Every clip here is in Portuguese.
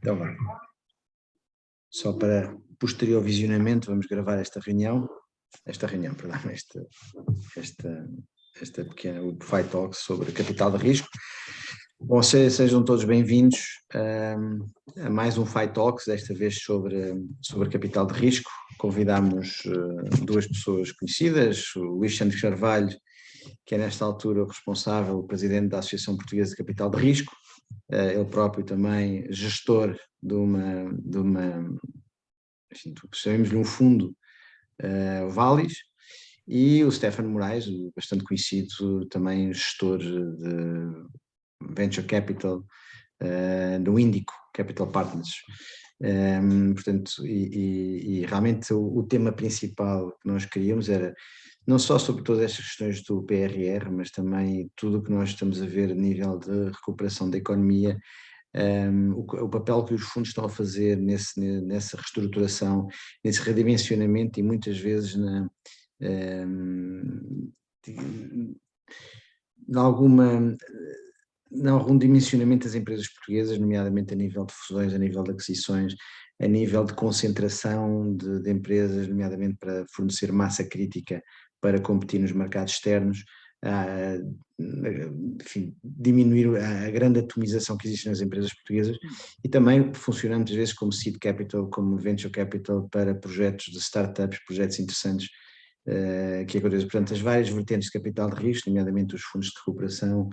Então vá. Só para posterior visionamento, vamos gravar esta reunião, perdão, esta pequena Fight Talk sobre capital de risco. Bom, sejam todos bem-vindos a mais um Fight Talks, desta vez sobre capital de risco. Convidámos duas pessoas conhecidas, o Luís Santos Carvalho, que é nesta altura o responsável, o presidente da Associação Portuguesa de Capital de Risco, ele próprio também gestor de uma chamemos-lhe um fundo, Valis, e o Stefano Moraes, bastante conhecido, também gestor de Venture Capital, do Índico Capital Partners. Portanto, e realmente o tema principal que nós queríamos era não só sobre todas estas questões do PRR, mas também tudo o que nós estamos a ver a nível de recuperação da economia, o papel que os fundos estão a fazer nessa reestruturação, nesse redimensionamento e muitas vezes em algum dimensionamento das empresas portuguesas, nomeadamente a nível de fusões, a nível de aquisições, a nível de concentração de empresas, nomeadamente para fornecer massa crítica para competir nos mercados externos, enfim, diminuir a grande atomização que existe nas empresas portuguesas, e também funcionamos muitas vezes como seed capital, como venture capital para projetos de startups, projetos interessantes que acontecem. Portanto, as várias vertentes de capital de risco, nomeadamente os fundos de recuperação,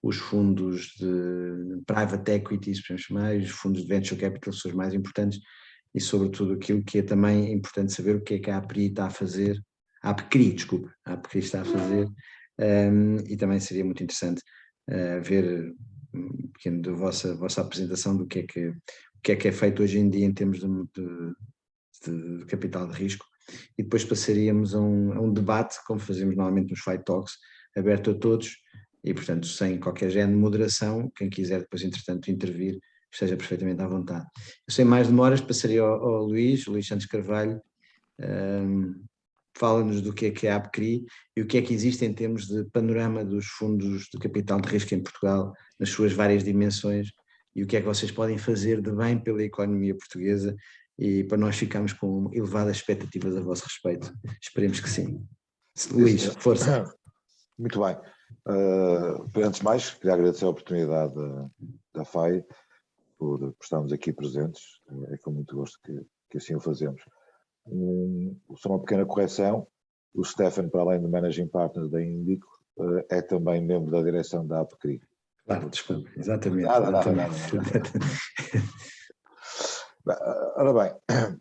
os fundos de private equities, podemos chamar, os fundos de venture capital são os mais importantes, e sobretudo aquilo que é também importante saber o que é que a APCRI está a fazer, a APCRI está a fazer, e também seria muito interessante ver um pequeno da vossa apresentação do que é feito hoje em dia em termos de capital de risco, e depois passaríamos a um debate, como fazemos normalmente nos Fight Talks, aberto a todos, e portanto sem qualquer género de moderação. Quem quiser depois entretanto intervir, esteja perfeitamente à vontade. Eu sem mais demoras passaria ao Luís Santos Carvalho. Fala-nos do que é a APCRI e o que é que existe em termos de panorama dos fundos de capital de risco em Portugal, nas suas várias dimensões, e o que é que vocês podem fazer de bem pela economia portuguesa, e para nós ficarmos com elevadas expectativas a vosso respeito. Esperemos que sim. Luís, força. Muito bem. Antes de mais, queria agradecer a oportunidade da FAI por estarmos aqui presentes. É com muito gosto que assim o fazemos. Só uma pequena correção: o Stefano, para além de Managing Partner da Índico, é também membro da direção da APCRI. Claro, desculpe, exatamente. Nada. Ora bem,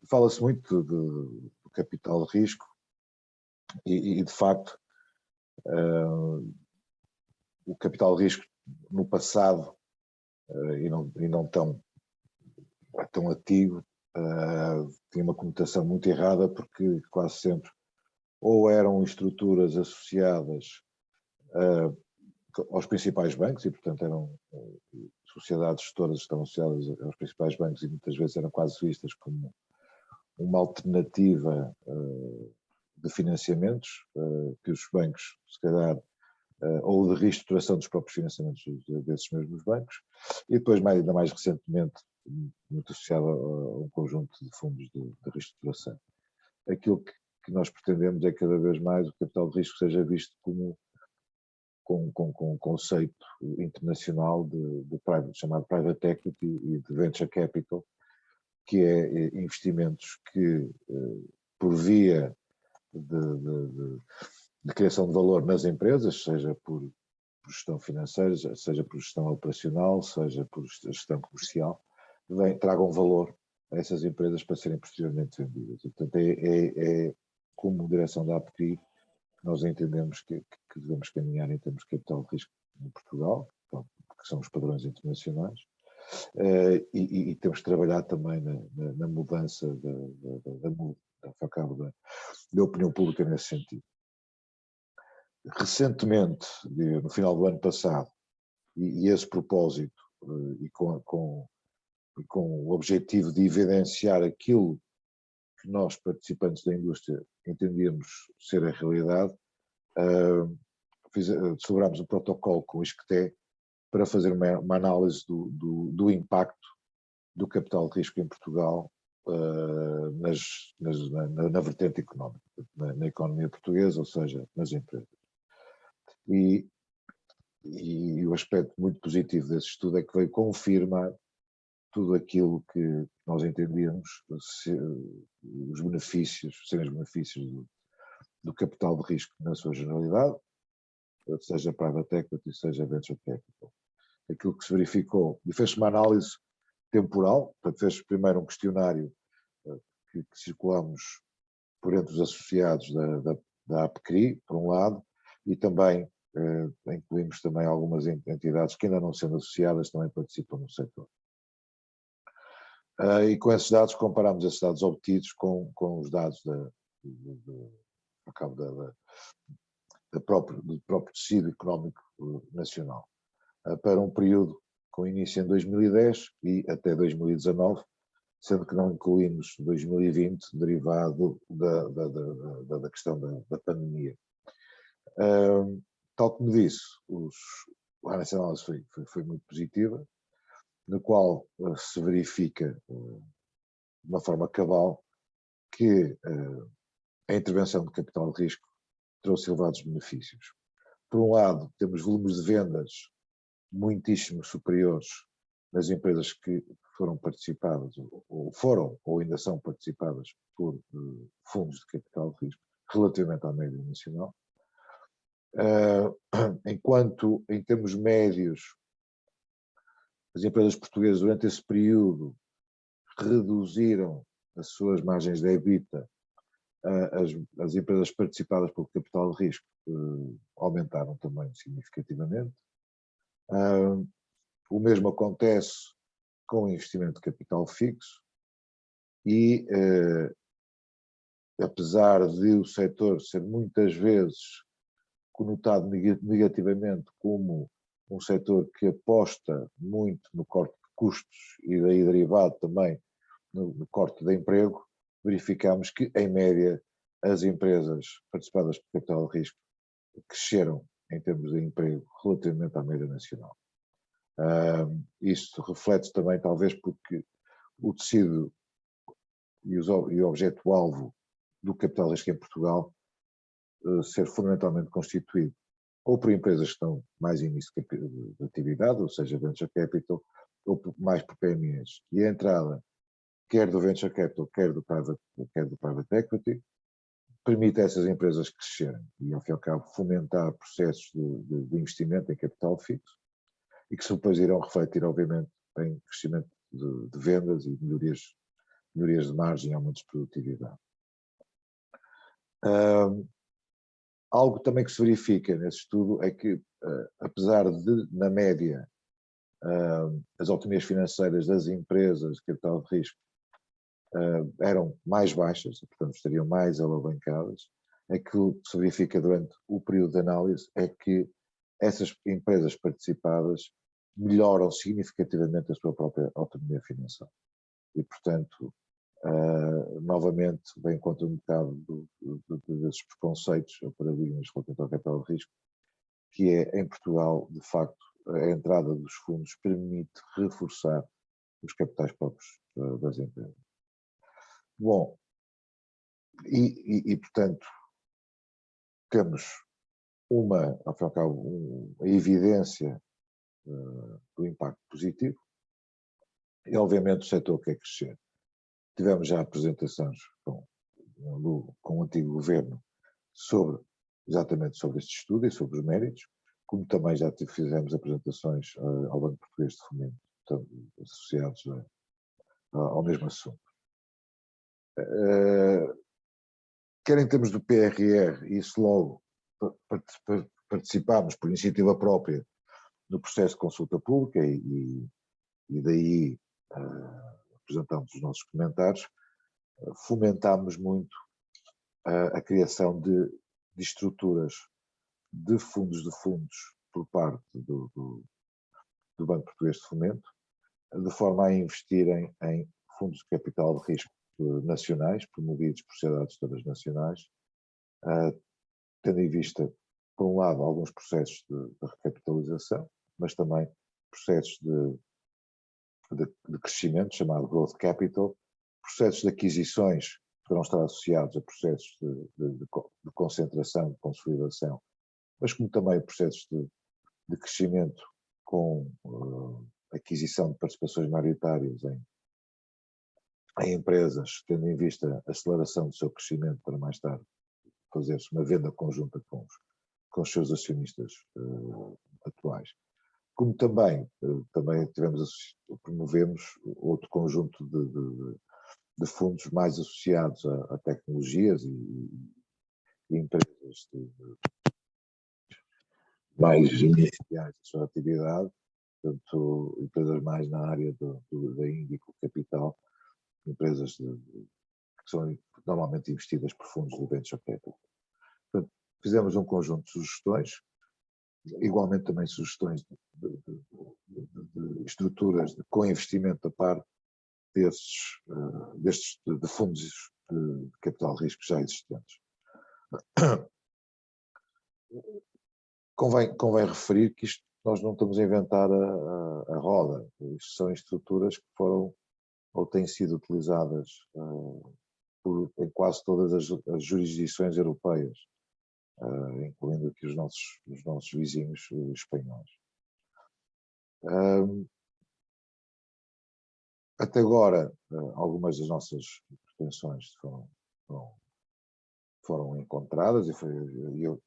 fala-se muito do capital de risco e de facto, o capital de risco no passado, e não tão antigo, tinha uma conotação muito errada, porque quase sempre ou eram estruturas associadas aos principais bancos, e portanto eram sociedades gestoras que estão associadas aos principais bancos, e muitas vezes eram quase vistas como uma alternativa de financiamentos que os bancos, se calhar, ou de reestruturação dos próprios financiamentos desses mesmos bancos, e depois, ainda mais recentemente, muito associado a um conjunto de fundos de reestruturação. Aquilo que nós pretendemos é cada vez mais o capital de risco seja visto como com um conceito internacional de chamado private equity e de venture capital, que é investimentos que, por via de criação de valor nas empresas, seja por gestão financeira, seja por gestão operacional, seja por gestão comercial, tragam valor a essas empresas para serem posteriormente vendidas. E, portanto, é como direção da APCRI que nós entendemos que devemos caminhar em termos de capital de risco em Portugal, que são os padrões internacionais, e temos que trabalhar também na mudança da opinião pública nesse sentido. Recentemente, no final do ano passado, e esse propósito, e com o objetivo de evidenciar aquilo que nós, participantes da indústria, entendíamos ser a realidade, celebramos um protocolo com o ISCTE para fazer uma análise do impacto do capital de risco em Portugal na vertente económica, na economia portuguesa, ou seja, nas empresas. E o aspecto muito positivo desse estudo é que veio confirmar tudo aquilo que nós entendíamos os benefícios, serem os benefícios do capital de risco na sua generalidade, seja private equity, seja venture capital. Aquilo que se verificou, e fez-se uma análise temporal, portanto fez primeiro um questionário que circulamos por entre os associados da APCRI, por um lado, e também incluímos também algumas entidades que ainda não sendo associadas também participam no setor. E com esses dados, comparamos esses dados obtidos com os dados do próprio tecido económico nacional, para um período com início em 2010 e até 2019, sendo que não incluímos 2020, derivado da questão da pandemia. Tal como disse, a análise foi muito positiva, no qual se verifica de uma forma cabal que a intervenção de capital de risco trouxe elevados benefícios. Por um lado, temos volumes de vendas muitíssimo superiores nas empresas que foram participadas, ou ainda são participadas por fundos de capital de risco, relativamente à média nacional. Enquanto, em termos médios, as empresas portuguesas, durante esse período, reduziram as suas margens de EBITDA, as empresas participadas pelo capital de risco aumentaram também significativamente. O mesmo acontece com o investimento de capital fixo e, apesar de o setor ser muitas vezes conotado negativamente como um setor que aposta muito no corte de custos e daí derivado também no corte de emprego, verificamos que, em média, as empresas participadas pelo capital de risco cresceram em termos de emprego relativamente à média nacional. Isto reflete também, talvez, porque o tecido e o objeto-alvo do capital de risco em Portugal ser fundamentalmente constituído ou por empresas que estão mais em início de atividade, ou seja, venture capital, ou mais por PMEs. E a entrada, quer do venture capital, quer do private equity, permite a essas empresas crescerem e, ao fim e ao cabo, fomentar processos de investimento em capital fixo e que depois irão refletir, obviamente, em crescimento de vendas e melhorias de margem e aumentos de produtividade. Algo também que se verifica nesse estudo é que, apesar de, na média, as autonomias financeiras das empresas de capital de risco eram mais baixas, portanto estariam mais alavancadas, aquilo que se verifica durante o período de análise é que essas empresas participadas melhoram significativamente a sua própria autonomia financeira. E, portanto, novamente vem contra um bocado desses preconceitos ou paradigmas relativamente ao capital de risco, que é, em Portugal, de facto, a entrada dos fundos permite reforçar os capitais próprios das empresas. Bom, portanto, temos ao fim e ao cabo, a evidência do impacto positivo e, obviamente, o setor quer crescer. Tivemos já apresentações com o antigo governo exatamente sobre este estudo e sobre os méritos, como também já fizemos apresentações ao Banco Português de Fomento, portanto, associados ao mesmo assunto. Quer em termos do PRR, isso logo participámos por iniciativa própria no processo de consulta pública e daí apresentamos os nossos comentários, fomentámos muito a criação de estruturas de fundos por parte do Banco Português de Fomento, de forma a investirem em fundos de capital de risco nacionais, promovidos por sociedades todas nacionais, tendo em vista, por um lado, alguns processos de recapitalização, mas também processos de de crescimento, chamado Growth Capital, processos de aquisições que poderão estar associados a processos de concentração, de consolidação, mas como também processos de crescimento com aquisição de participações maioritárias em empresas, tendo em vista a aceleração do seu crescimento para mais tarde fazer-se uma venda conjunta com os seus acionistas atuais. Como também promovemos outro conjunto de fundos mais associados a tecnologias e empresas mais iniciais da sua atividade, portanto, empresas mais na área da Índico Capital, empresas que são normalmente investidas por fundos de venture capital. Portanto, fizemos um conjunto de sugestões, igualmente também sugestões de estruturas com investimento da parte de fundos de capital de risco já existentes. Convém referir que isto nós não estamos a inventar a roda. Isto são estruturas que foram ou têm sido utilizadas em quase todas as jurisdições europeias, incluindo aqui os nossos vizinhos espanhóis. Até agora, algumas das nossas pretensões foram encontradas e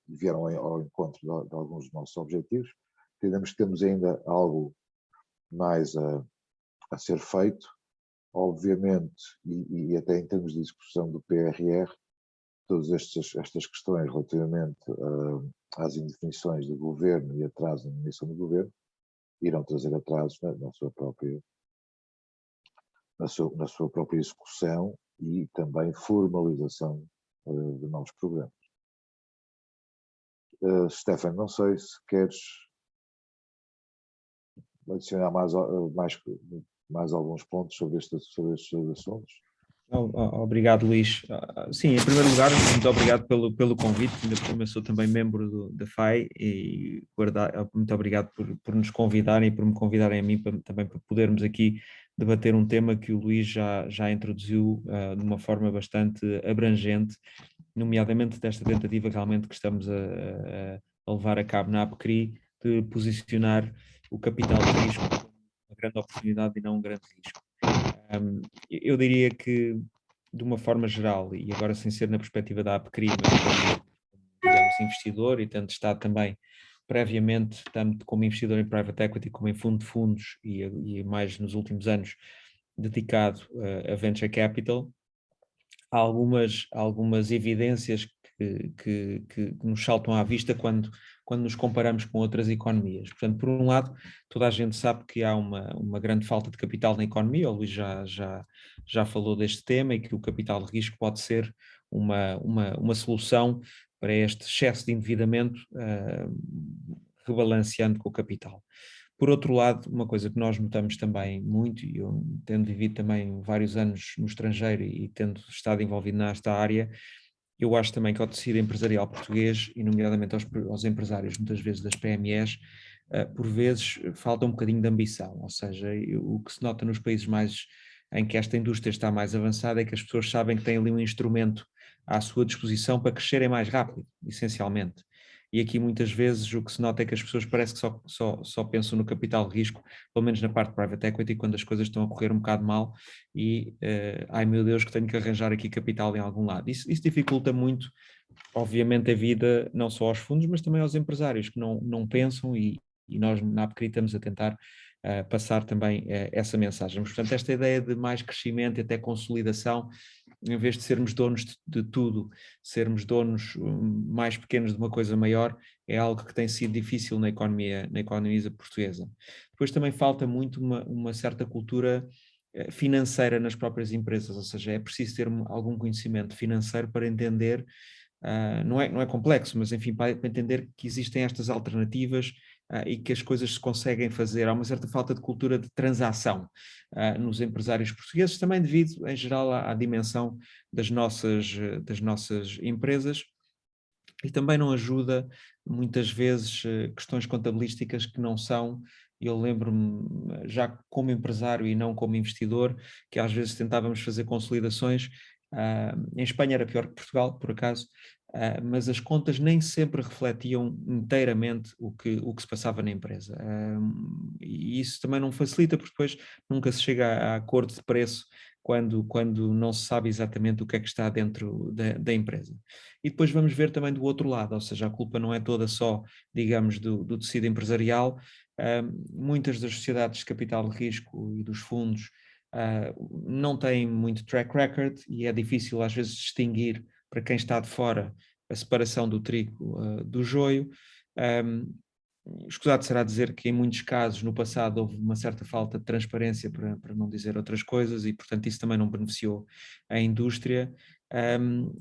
vieram ao encontro de alguns dos nossos objetivos. Entendemos que temos ainda algo mais a ser feito, obviamente, e até em termos de discussão do PRR, todas estas questões relativamente às indefinições do governo e atraso na nomeação do governo irão trazer atrasos na sua própria execução e também formalização de novos programas. Stefan, não sei se queres adicionar mais alguns pontos sobre estes assuntos. Obrigado, Luís. Sim, em primeiro lugar, muito obrigado pelo convite. Ainda por cima sou também membro da FAI e muito obrigado por nos convidarem e por me convidarem a mim também para podermos aqui debater um tema que o Luís já introduziu de uma forma bastante abrangente, nomeadamente desta tentativa realmente que estamos a levar a cabo na APCRI de posicionar o capital de risco como uma grande oportunidade e não um grande risco. Eu diria que, de uma forma geral, e agora sem ser na perspectiva da APCRI, mas digamos investidor e tendo estado também previamente, tanto como investidor em private equity como em fundo de fundos e mais nos últimos anos dedicado a venture capital, há algumas evidências que nos saltam à vista quando nos comparamos com outras economias. Portanto, por um lado, toda a gente sabe que há uma grande falta de capital na economia, o Luís já falou deste tema, e que o capital de risco pode ser uma solução para este excesso de endividamento, rebalanceando com o capital. Por outro lado, uma coisa que nós notamos também muito, e eu tendo vivido também vários anos no estrangeiro e tendo estado envolvido nesta área, eu acho também que ao tecido empresarial português, e nomeadamente aos empresários, muitas vezes das PMEs, por vezes falta um bocadinho de ambição, ou seja, o que se nota nos países em que esta indústria está mais avançada é que as pessoas sabem que têm ali um instrumento à sua disposição para crescerem mais rápido, essencialmente. E aqui muitas vezes o que se nota é que as pessoas parece que só pensam no capital de risco, pelo menos na parte de private equity, quando as coisas estão a correr um bocado mal e, ai meu Deus, que tenho que arranjar aqui capital em algum lado. Isso dificulta muito, obviamente, a vida não só aos fundos, mas também aos empresários que não pensam, e nós na APCRI estamos a tentar passar também essa mensagem. Mas, portanto, esta ideia de mais crescimento e até consolidação, em vez de sermos donos de tudo, sermos donos mais pequenos de uma coisa maior, é algo que tem sido difícil na economia portuguesa. Depois também falta muito uma certa cultura financeira nas próprias empresas, ou seja, é preciso ter algum conhecimento financeiro para entender, não é complexo, mas enfim, para entender que existem estas alternativas e que as coisas se conseguem fazer. Há uma certa falta de cultura de transação nos empresários portugueses, também devido, em geral, à dimensão das nossas empresas, e também não ajuda, muitas vezes, questões contabilísticas que não são Eu lembro-me, já como empresário e não como investidor, que às vezes tentávamos fazer consolidações. Em Espanha era pior que Portugal, por acaso, mas as contas nem sempre refletiam inteiramente o que se passava na empresa. E isso também não facilita, porque depois nunca se chega a acordo de preço quando não se sabe exatamente o que é que está dentro da empresa. E depois vamos ver também do outro lado, ou seja, a culpa não é toda só, digamos, do tecido empresarial. Muitas das sociedades de capital de risco e dos fundos não têm muito track record e é difícil às vezes distinguir, para quem está de fora, a separação do trigo do joio. Escusado será dizer que em muitos casos no passado houve uma certa falta de transparência, para não dizer outras coisas, e portanto isso também não beneficiou a indústria.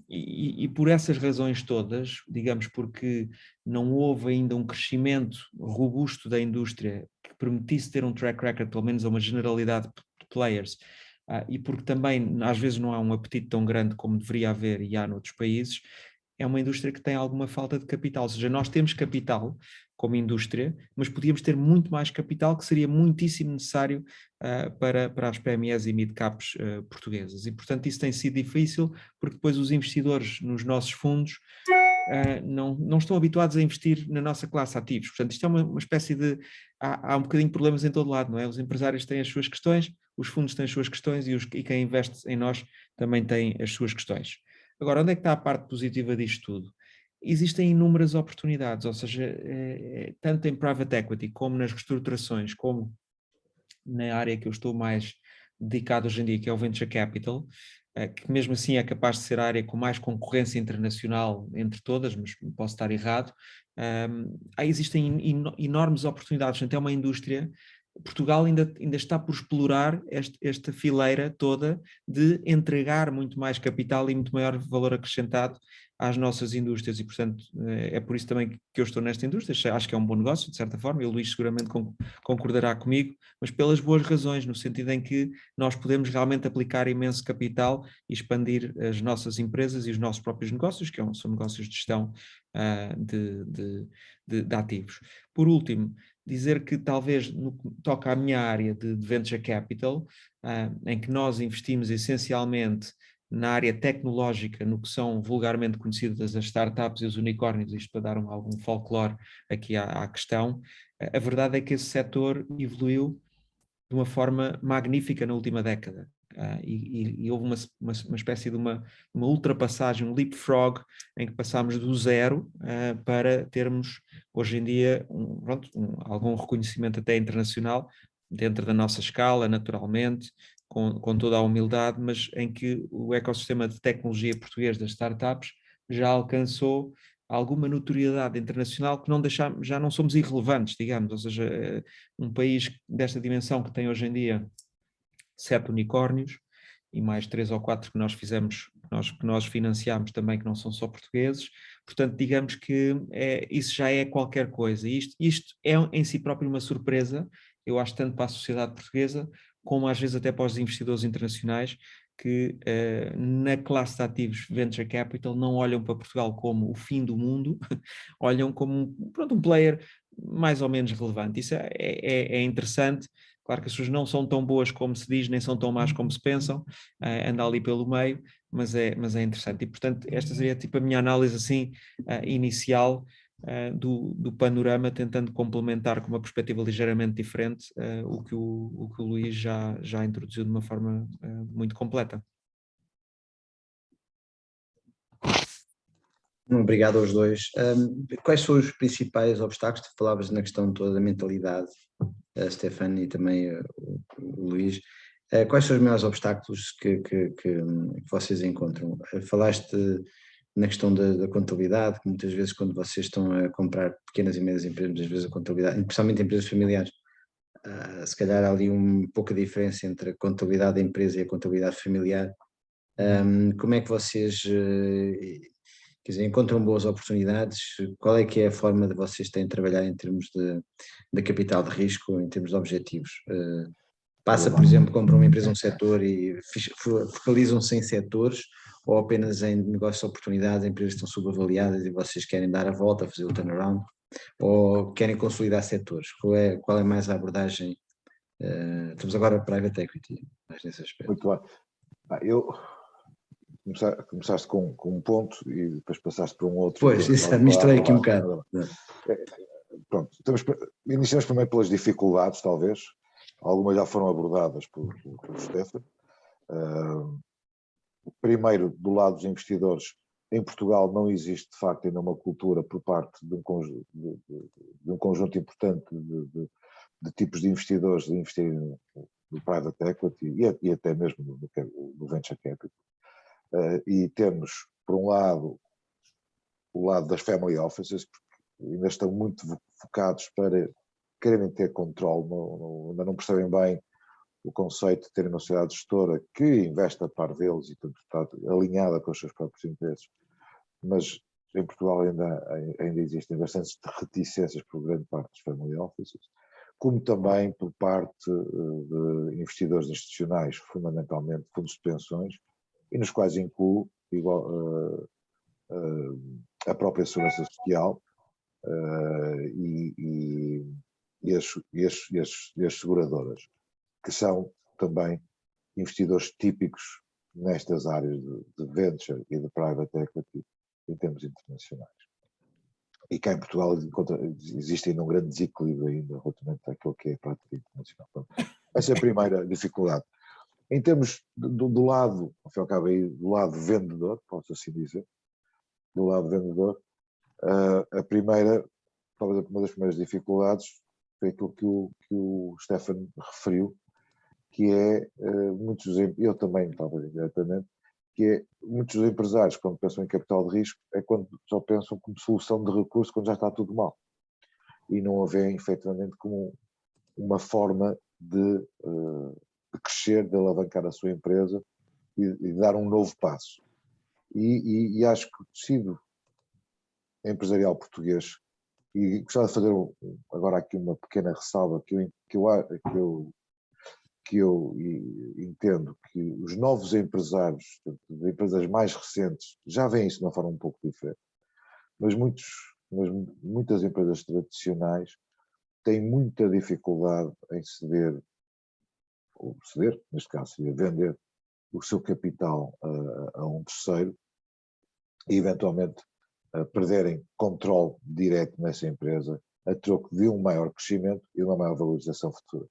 E por essas razões todas, digamos, porque não houve ainda um crescimento robusto da indústria que permitisse ter um track record, pelo menos a uma generalidade de players, e porque também às vezes não há um apetite tão grande como deveria haver e há noutros países, é uma indústria que tem alguma falta de capital. Ou seja, nós temos capital como indústria, mas podíamos ter muito mais capital, que seria muitíssimo necessário para as PMEs e mid-caps portuguesas. E, portanto, isso tem sido difícil, porque depois os investidores nos nossos fundos não estão habituados a investir na nossa classe de ativos. Portanto, isto é uma espécie de... Há um bocadinho de problemas em todo lado, não é? Os empresários têm as suas questões, os fundos têm as suas questões e quem investe em nós também tem as suas questões. Agora, onde é que está a parte positiva disto tudo? Existem inúmeras oportunidades, ou seja, tanto em private equity como nas reestruturações, como na área que eu estou mais dedicado hoje em dia, que é o venture capital, que mesmo assim é capaz de ser a área com mais concorrência internacional entre todas, mas posso estar errado. Existem enormes oportunidades, portanto é uma indústria. Portugal ainda está por explorar esta fileira toda de entregar muito mais capital e muito maior valor acrescentado às nossas indústrias, e portanto é por isso também que eu estou nesta indústria. Acho que é um bom negócio, de certa forma, e o Luís seguramente concordará comigo, mas pelas boas razões, no sentido em que nós podemos realmente aplicar imenso capital e expandir as nossas empresas e os nossos próprios negócios, que são negócios de gestão de ativos. Por último, dizer que talvez no que toca à minha área de venture capital, em que nós investimos essencialmente na área tecnológica, no que são vulgarmente conhecidas as startups e os unicórnios, isto para dar algum folclore aqui à questão, a verdade é que esse setor evoluiu de uma forma magnífica na última década. E houve uma espécie de uma ultrapassagem, um leapfrog, em que passámos do zero para termos hoje em dia algum reconhecimento até internacional, dentro da nossa escala, naturalmente, com toda a humildade, mas em que o ecossistema de tecnologia português das startups já alcançou alguma notoriedade internacional, que já não somos irrelevantes, digamos, ou seja, um país desta dimensão, que tem hoje em dia 7 unicórnios e mais 3 ou 4 que nós fizemos, que nós financiamos também, que não são só portugueses. Portanto, digamos que isso já é qualquer coisa. Isto é em si próprio uma surpresa, eu acho, tanto para a sociedade portuguesa, como às vezes até para os investidores internacionais, que na classe de ativos venture capital não olham para Portugal como o fim do mundo, olham como um player mais ou menos relevante. Isso é interessante. Claro que as pessoas não são tão boas como se diz, nem são tão más como se pensam, anda ali pelo meio, mas é interessante. E, portanto, esta seria tipo a minha análise assim, inicial do panorama, tentando complementar com uma perspectiva ligeiramente diferente o que o Luís já introduziu de uma forma muito completa. Obrigado aos dois. Quais são os principais obstáculos? Tu falavas na questão toda da mentalidade, a Stefano e também o Luís. Quais são os maiores obstáculos que vocês encontram? Falaste na questão da contabilidade, que muitas vezes quando vocês estão a comprar pequenas e médias empresas, muitas vezes a contabilidade, especialmente empresas familiares, se calhar há ali pouca diferença entre a contabilidade da empresa e a contabilidade familiar. Como é que vocês quer dizer, encontram boas oportunidades? Qual é que é a forma de vocês terem de trabalhar em termos de capital de risco, em termos de objetivos? Passa, por exemplo, compram uma empresa, um setor e focalizam-se em setores, ou apenas em negócios de oportunidades, empresas que estão subavaliadas e vocês querem dar a volta, fazer o turnaround? ou querem consolidar setores? Qual é mais a abordagem? Estamos agora para Private Equity, mais nesse aspecto. Muito bem. Eu começaste com um ponto e depois passaste para um outro. Pois, isso, misturei aqui um bocado. Pronto, iniciamos primeiro pelas dificuldades, talvez. Algumas já foram abordadas pelo Stefan. Primeiro, do lado dos investidores, em Portugal não existe, de facto, ainda uma cultura por parte de um conjunto importante de tipos de investidores de investirem no private equity e até mesmo no venture capital. E temos, por um lado, o lado das family offices, porque ainda estão muito focados para quererem ter controle, ainda não percebem bem o conceito de ter uma sociedade gestora que investe a par deles e, portanto, está alinhada com os seus próprios interesses. Mas em Portugal ainda existem bastantes reticências por grande parte dos family offices, como também por parte de investidores institucionais, fundamentalmente fundos de pensões, e nos quais incluo a própria segurança social e as seguradoras, que são também investidores típicos nestas áreas de venture e de private equity em termos internacionais. E cá em Portugal existe ainda um grande desequilíbrio ainda relativamente àquilo que é a prática internacional. Então, essa é a primeira dificuldade. Em termos do lado, ao fim e ao cabo aí, do lado vendedor, posso assim dizer, do lado vendedor, a primeira, talvez uma das primeiras dificuldades foi aquilo que o Stefan referiu, que é eu também, talvez indiretamente, que é muitos empresários, quando pensam em capital de risco, é quando só pensam como solução de recurso quando já está tudo mal. E não a veem, efetivamente, como uma forma de crescer, de alavancar a sua empresa e de dar um novo passo. E acho que o tecido empresarial português, e gostava de fazer agora aqui uma pequena ressalva, que eu entendo que os novos empresários, de empresas mais recentes, já veem isso de uma forma um pouco diferente. Mas muitas empresas tradicionais têm muita dificuldade em neste caso seria vender o seu capital a um terceiro e eventualmente perderem controle direto nessa empresa a troco de um maior crescimento e uma maior valorização futura.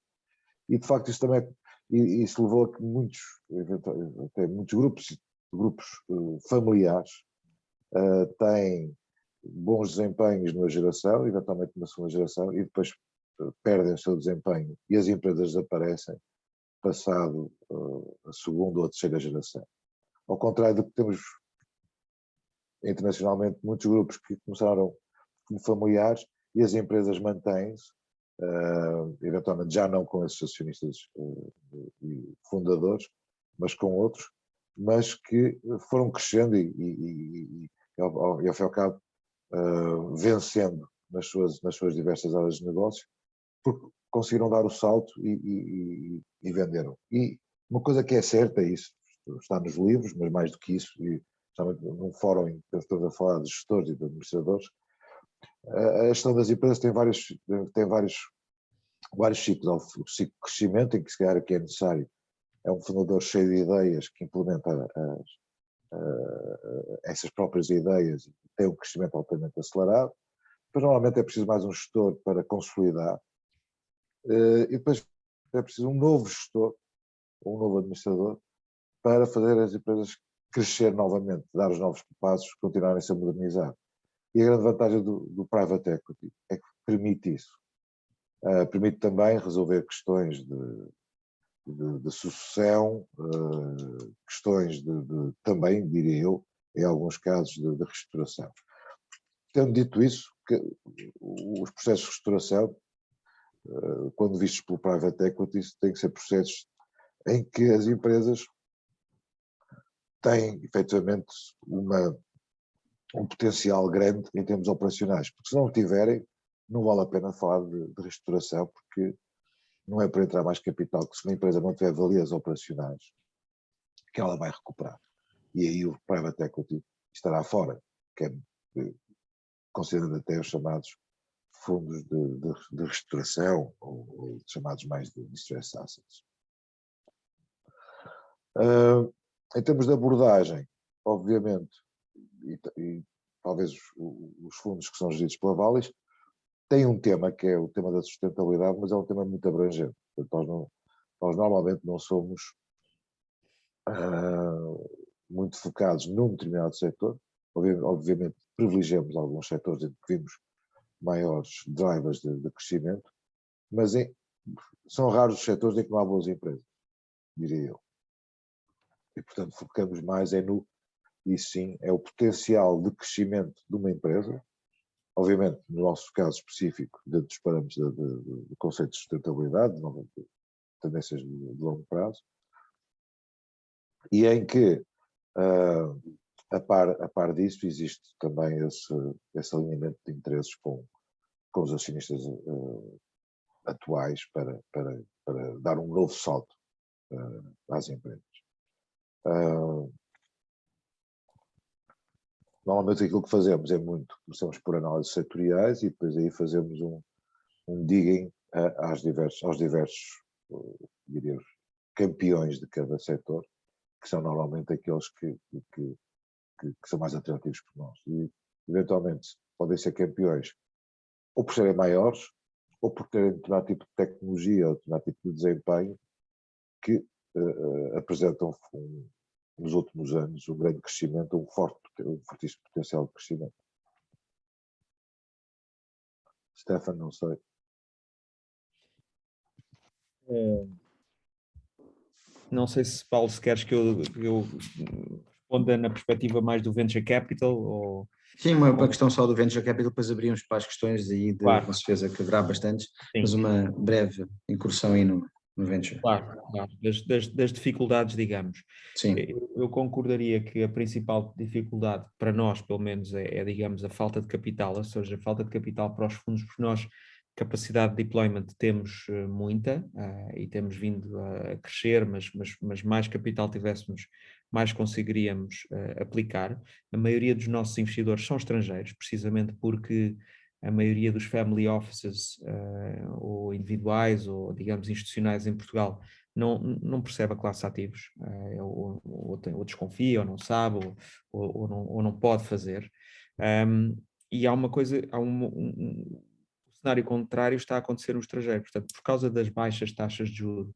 E de facto isso também isso levou a que muitos grupos familiares têm bons desempenhos numa geração, eventualmente na segunda geração, e depois perdem o seu desempenho e as empresas desaparecem passado a segunda ou a terceira geração. Ao contrário do que temos internacionalmente muitos grupos que começaram como familiares e as empresas mantêm-se, eventualmente já não com esses acionistas e fundadores, mas com outros, mas que foram crescendo e ao fim e ao cabo vencendo nas suas diversas áreas de negócio, porque conseguiram dar o salto e venderam. E uma coisa que é certa, isso está nos livros, mas mais do que isso, e justamente num fórum em que estamos a falar de gestores e de administradores, a gestão das empresas tem vários ciclos. O ciclo de crescimento, em que se calhar aqui é necessário, é um fundador cheio de ideias que implementa essas próprias ideias e tem um crescimento altamente acelerado. Depois normalmente é preciso mais um gestor para consolidar e depois é preciso um novo gestor, ou um novo administrador, para fazer as empresas crescer novamente, dar os novos passos, continuarem-se a modernizar. E a grande vantagem do private equity é que permite isso. Permite também resolver questões de sucessão, questões também, diria eu, em alguns casos de reestruturação. Tendo dito isso, que os processos de reestruturação, quando vistos pelo private equity, têm que ser processos em que as empresas têm, efetivamente, um potencial grande em termos operacionais, porque se não o tiverem, não vale a pena falar de reestruturação, porque não é para entrar mais capital, que se uma empresa não tiver valias operacionais, que ela vai recuperar. E aí o private equity estará fora, que é considerando até os chamados fundos de restauração, ou chamados mais de distress assets. Em termos de abordagem, obviamente, e talvez os fundos que são geridos pela Vallis têm um tema que é o tema da sustentabilidade, mas é um tema muito abrangente. Portanto, nós normalmente não somos muito focados num determinado setor. Obviamente privilegiamos alguns setores em que vimos maiores drivers de crescimento, mas são raros os setores em que não há boas empresas, diria eu. E, portanto, focamos mais isso sim, é o potencial de crescimento de uma empresa, obviamente, no nosso caso específico, dentro dos parâmetros do conceito de sustentabilidade, de tendências de longo prazo, e em que, a par disso, existe também esse alinhamento de interesses com os acionistas atuais para dar um novo salto às empresas. Normalmente aquilo que fazemos começamos por análises setoriais e depois aí fazemos um digging aos diversos diria, campeões de cada setor, que são normalmente aqueles que são mais atrativos por nós. E eventualmente podem ser campeões ou por serem maiores, ou por terem determinado tipo de tecnologia ou determinado tipo de desempenho que apresentam nos últimos anos um grande crescimento, um fortíssimo potencial de crescimento. Stefan, não sei. Não sei se, Paulo, se queres que eu responda na perspectiva mais do Venture Capital ou... Sim, uma questão só do Venture Capital, depois abrimos para as questões aí, com certeza que haverá bastantes, sim, mas uma breve incursão aí no Venture. Claro. Das dificuldades, digamos. Sim. Eu concordaria que a principal dificuldade, para nós pelo menos, é, digamos, a falta de capital, ou seja, a falta de capital para os fundos, porque nós, capacidade de deployment, temos muita e temos vindo a crescer, mas mais capital tivéssemos, mais conseguiríamos aplicar. A maioria dos nossos investidores são estrangeiros, precisamente porque a maioria dos family offices ou individuais ou, digamos, institucionais em Portugal não percebe a classe de ativos, ou desconfia, ou não sabe, ou não pode fazer. E há uma coisa, o cenário contrário está a acontecer no estrangeiro. Portanto, por causa das baixas taxas de juros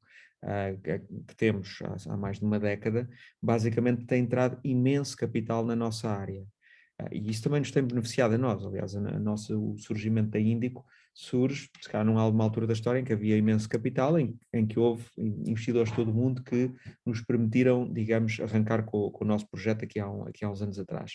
que temos há mais de uma década, basicamente tem entrado imenso capital na nossa área. E isso também nos tem beneficiado a nós. Aliás, o surgimento da Índico surge, se calhar numa altura da história em que havia imenso capital, em que houve investidores de todo o mundo que nos permitiram, digamos, arrancar com o nosso projeto aqui há uns anos atrás.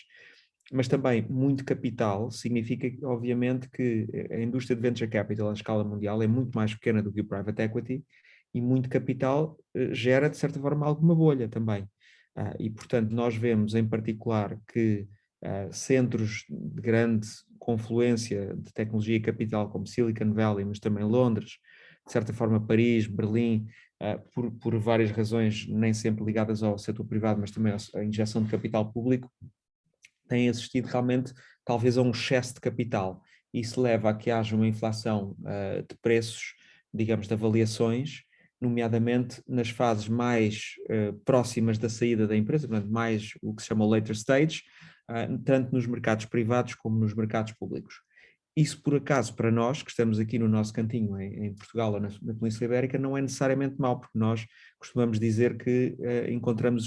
Mas também muito capital significa, obviamente, que a indústria de venture capital à escala mundial é muito mais pequena do que o private equity, e muito capital gera, de certa forma, alguma bolha também. E, portanto, nós vemos em particular que centros de grande confluência de tecnologia e capital, como Silicon Valley, mas também Londres, de certa forma Paris, Berlim, por várias razões, nem sempre ligadas ao setor privado, mas também à injeção de capital público, têm assistido realmente talvez a um excesso de capital. Isso leva a que haja uma inflação de preços, digamos, de avaliações, nomeadamente nas fases mais próximas da saída da empresa, portanto, mais o que se chama o later stage, tanto nos mercados privados como nos mercados públicos. Isso, por acaso, para nós, que estamos aqui no nosso cantinho, em Portugal ou na Península Ibérica, não é necessariamente mau, porque nós costumamos dizer que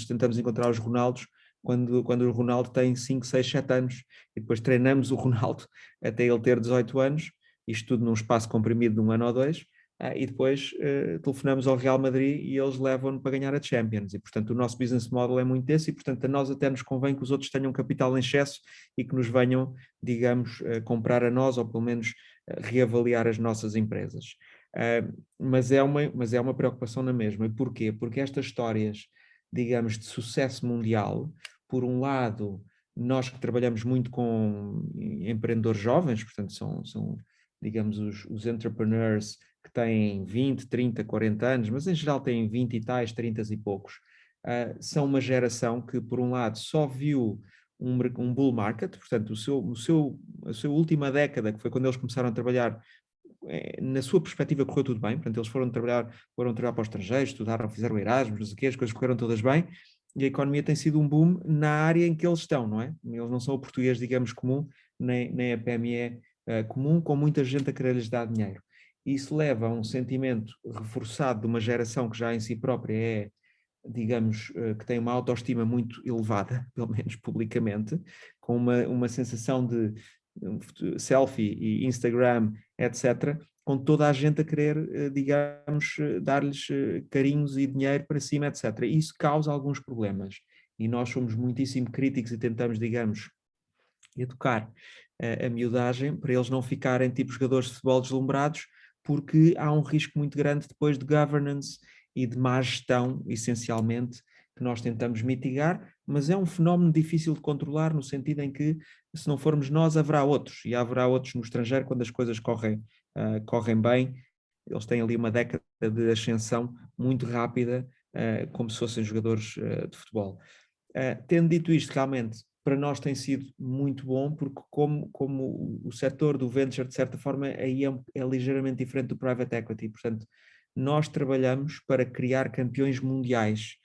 tentamos encontrar os Ronaldos quando o Ronaldo tem 5, 6, 7 anos, e depois treinamos o Ronaldo até ele ter 18 anos, isto tudo num espaço comprimido de 1 ano ou 2, e depois telefonamos ao Real Madrid e eles levam-no para ganhar a Champions. E, portanto, o nosso business model é muito esse, e, portanto, a nós até nos convém que os outros tenham capital em excesso e que nos venham, digamos, comprar a nós, ou pelo menos reavaliar as nossas empresas. Mas é uma preocupação na mesma. E porquê? Porque estas histórias, digamos, de sucesso mundial, por um lado, nós que trabalhamos muito com empreendedores jovens, portanto, são digamos, os entrepreneurs que têm 20, 30, 40 anos, mas em geral têm 20 e tais, 30 e poucos, são uma geração que, por um lado, só viu um bull market, portanto, a sua última década, que foi quando eles começaram a trabalhar, na sua perspectiva correu tudo bem, portanto eles foram trabalhar para o estrangeiro, estudaram, fizeram Erasmus, não sei o quê, as coisas correram todas bem, e a economia tem sido um boom na área em que eles estão, não é? Eles não são o português, digamos, comum, nem a PME comum, com muita gente a querer lhes dar dinheiro. Isso leva a um sentimento reforçado de uma geração que já em si própria é, digamos, que tem uma autoestima muito elevada, pelo menos publicamente, com uma sensação de selfie e Instagram, etc., com toda a gente a querer, digamos, dar-lhes carinhos e dinheiro para cima, etc. E isso causa alguns problemas. E nós somos muitíssimo críticos e tentamos, digamos, educar a miudagem para eles não ficarem tipo jogadores de futebol deslumbrados, porque há um risco muito grande depois de governance e de má gestão, essencialmente, que nós tentamos mitigar, mas é um fenómeno difícil de controlar no sentido em que, se não formos nós, haverá outros, e haverá outros no estrangeiro quando as coisas correm bem. Eles têm ali uma década de ascensão muito rápida, como se fossem jogadores de futebol. Tendo dito isto, realmente, para nós tem sido muito bom, porque como o setor do venture, de certa forma, aí é ligeiramente diferente do private equity. Portanto, nós trabalhamos para criar campeões mundiais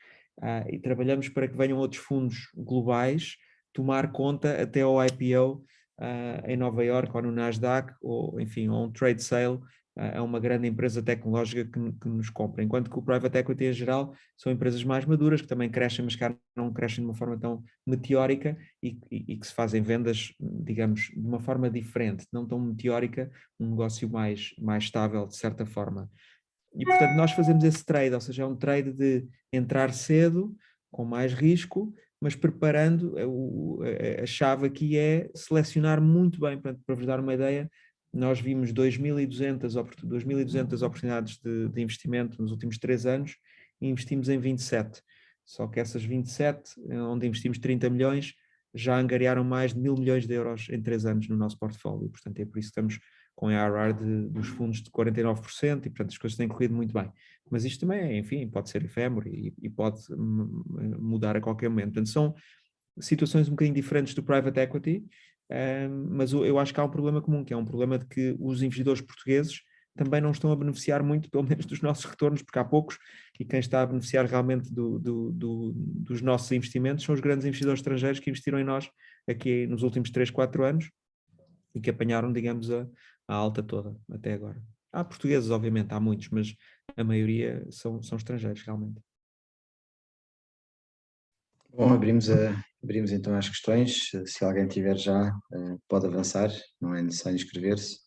e trabalhamos para que venham outros fundos globais tomar conta até ao IPO em Nova York ou no Nasdaq, ou enfim, ou um trade sale a uma grande empresa tecnológica que nos compra. Enquanto que o private equity em geral são empresas mais maduras, que também crescem, mas que não crescem de uma forma tão meteórica e que se fazem vendas, digamos, de uma forma diferente, não tão meteórica, um negócio mais estável, de certa forma. E, portanto, nós fazemos esse trade, ou seja, é um trade de entrar cedo, com mais risco, mas preparando, a chave aqui é selecionar muito bem. Portanto, para vos dar uma ideia, nós vimos 2.200 oportunidades de investimento nos últimos 3 anos e investimos em 27. Só que essas 27, onde investimos 30 milhões, já angariaram mais de 1.000 milhões de euros em 3 anos no nosso portfólio. Portanto, é por isso que estamos com a ARR dos fundos de 49%, e portanto as coisas têm corrido muito bem. Mas isto também, enfim, pode ser efêmero e pode mudar a qualquer momento. Portanto, são situações um bocadinho diferentes do private equity, mas eu acho que há um problema comum, que é um problema de que os investidores portugueses também não estão a beneficiar muito, pelo menos dos nossos retornos, porque há poucos, e quem está a beneficiar realmente dos nossos investimentos são os grandes investidores estrangeiros que investiram em nós aqui nos últimos 3, 4 anos e que apanharam, digamos, a alta toda até agora. Há portugueses, obviamente, há muitos, mas a maioria são estrangeiros, realmente. Bom, abrimos então as questões. Se alguém tiver já, pode avançar, não é necessário inscrever-se.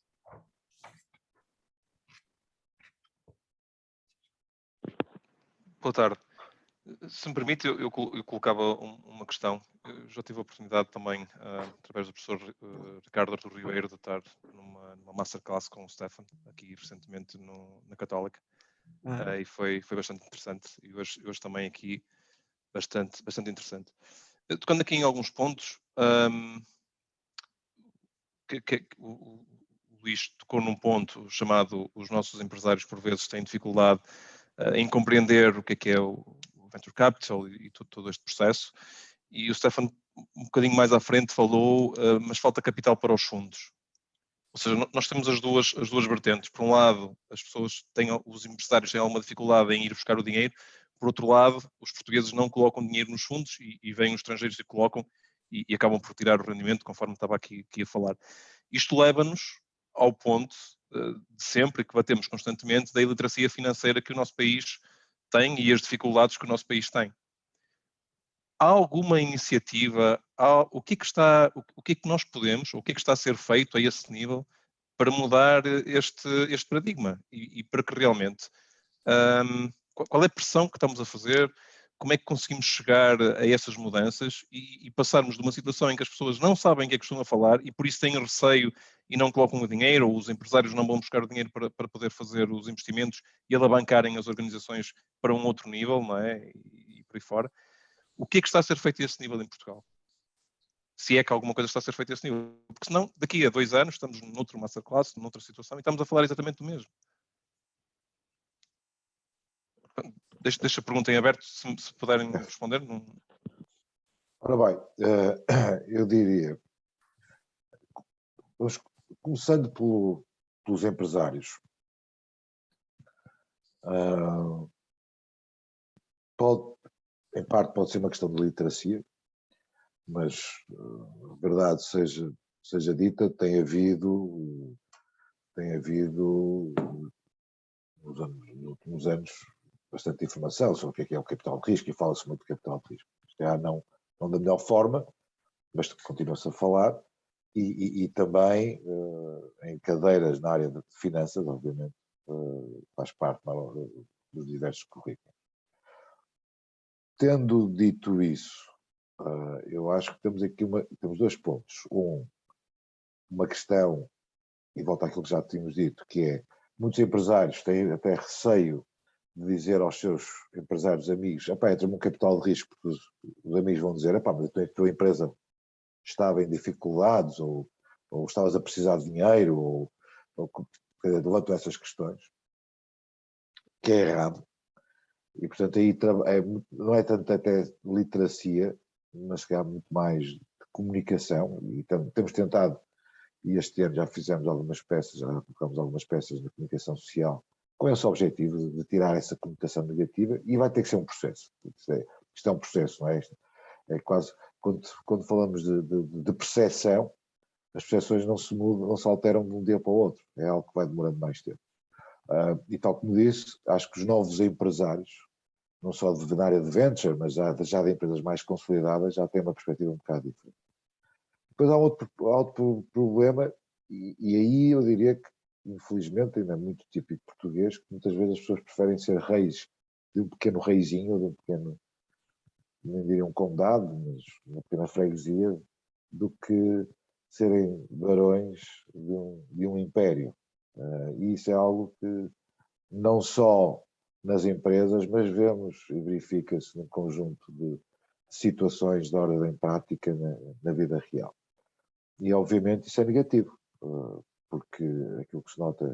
Boa tarde. Se me permite, eu colocava uma questão. Eu já tive a oportunidade também, através do professor Ricardo Artur Ribeiro, de estar numa masterclass com o Stefan, aqui recentemente na Católica, e foi bastante interessante. E hoje também aqui, bastante interessante. Tocando aqui em alguns pontos, o Luís tocou num ponto chamado: os nossos empresários por vezes têm dificuldade em compreender o que é o Venture Capital e todo este processo. E o Stefan, um bocadinho mais à frente, falou, mas falta capital para os fundos. Ou seja, nós temos as duas vertentes. Por um lado, os empresários têm alguma dificuldade em ir buscar o dinheiro. Por outro lado, os portugueses não colocam dinheiro nos fundos e vêm os estrangeiros e colocam e acabam por tirar o rendimento, conforme estava aqui a falar. Isto leva-nos ao ponto de sempre, que batemos constantemente, da iliteracia financeira que o nosso país tem e as dificuldades que o nosso país tem. Há alguma iniciativa, o que é que nós podemos, o que é que está a ser feito a esse nível para mudar este paradigma e para que realmente, qual é a pressão que estamos a fazer, como é que conseguimos chegar a essas mudanças e passarmos de uma situação em que as pessoas não sabem o que é que estão a falar e por isso têm receio e não colocam o dinheiro, ou os empresários não vão buscar o dinheiro para poder fazer os investimentos e alavancarem as organizações para um outro nível, não é? E por aí fora. O que é que está a ser feito a esse nível em Portugal? Se é que alguma coisa está a ser feita a esse nível. Porque senão, daqui a 2 anos, estamos noutro masterclass, noutra situação, e estamos a falar exatamente do mesmo. Deixo a pergunta em aberto, se puderem responder. Não... Ora bem, eu diria, começando pelos empresários, em parte pode ser uma questão de literacia, mas, verdade seja dita, tem havido nos últimos anos bastante informação sobre o que é o capital de risco, e fala-se muito de capital de risco. Não da melhor forma, mas continua-se a falar, e também em cadeiras na área de finanças, obviamente, faz parte dos diversos currículos. Tendo dito isso, eu acho que temos aqui temos 2 pontos. Uma questão, e volta àquilo que já tínhamos dito, que é, muitos empresários têm até receio de dizer aos seus empresários amigos, entra-me um capital de risco, porque os amigos vão dizer, mas a tua empresa estava em dificuldades, ou estavas a precisar de dinheiro, ou levantam essas questões, que é errado. E, portanto, aí não é tanto até literacia, mas que há muito mais de comunicação, e temos tentado, e este ano já fizemos algumas peças, já colocamos algumas peças na comunicação social, com esse objetivo de tirar essa conotação negativa, e vai ter que ser um processo. Isto é um processo, não é? É quase, quando falamos de percepção, as percepções não se mudam, não se alteram de um dia para o outro, é algo que vai demorando mais tempo. E tal como disse, acho que os novos empresários, não só na área de venture, mas já de empresas mais consolidadas, já têm uma perspectiva um bocado diferente. Depois há outro problema, e aí eu diria que, infelizmente, ainda é muito típico português, que muitas vezes as pessoas preferem ser reis de um pequeno reizinho, ou de um pequeno, nem diria um condado, mas uma pequena freguesia, do que serem barões de um império. E isso é algo que não só nas empresas, mas vemos e verifica-se num conjunto de situações de ordem prática na vida real. E, obviamente, isso é negativo, porque aquilo que se nota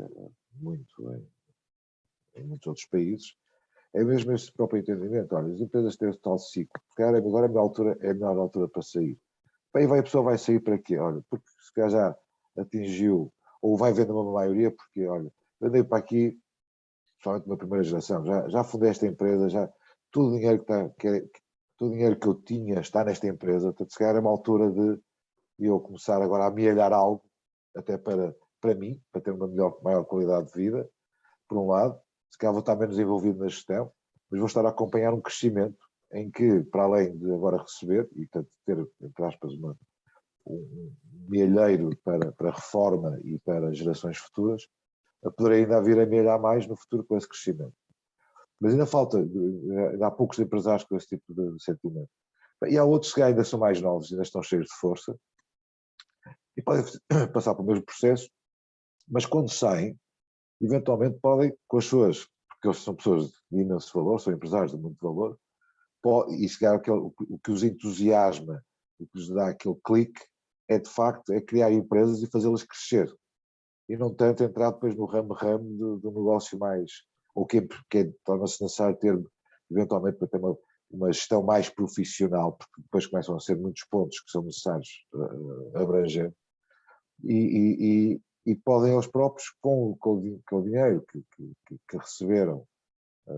muito em muitos outros países é mesmo esse próprio entendimento. Olha, as empresas têm esse tal ciclo, agora é a melhor altura para sair. Bem, a pessoa vai sair para quê? Olha, porque se calhar já atingiu, ou vai vendo uma maioria, porque, olha, eu andei para aqui, principalmente na primeira geração, já fundei esta empresa, todo o dinheiro todo o dinheiro que eu tinha está nesta empresa, portanto, se calhar é uma altura de eu começar agora a amealhar algo, até para mim, para ter uma maior qualidade de vida, por um lado, se calhar vou estar menos envolvido na gestão, mas vou estar a acompanhar um crescimento em que, para além de agora receber, e portanto ter, entre aspas, um mealheiro para reforma e para gerações futuras, poderei ainda vir a mealhar mais no futuro com esse crescimento. Mas ainda há poucos empresários com esse tipo de sentimento. E há outros que ainda são mais novos, ainda estão cheios de força, e podem passar pelo mesmo processo, mas quando saem, eventualmente podem, com as suas, porque eles são pessoas de imenso valor, são empresários de muito valor, e se calhar o que os entusiasma, o que lhes dá aquele clique, é de facto criar empresas e fazê-las crescer. E não tanto entrar depois no ramo do negócio mais, ou que torna-se necessário ter, eventualmente, para ter uma gestão mais profissional, porque depois começam a ser muitos pontos que são necessários abranger, e podem eles próprios, com o dinheiro que receberam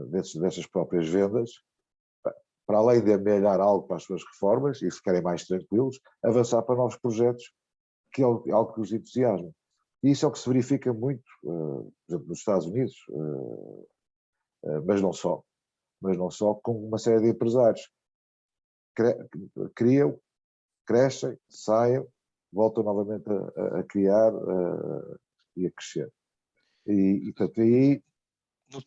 dessas próprias vendas, para além de amelhar algo para as suas reformas e ficarem mais tranquilos, avançar para novos projetos, que é algo que os entusiasma. E isso é o que se verifica muito, por exemplo, nos Estados Unidos, mas não só, com uma série de empresários. Criam, crescem, saem, voltam novamente a criar e a crescer. E portanto, aí...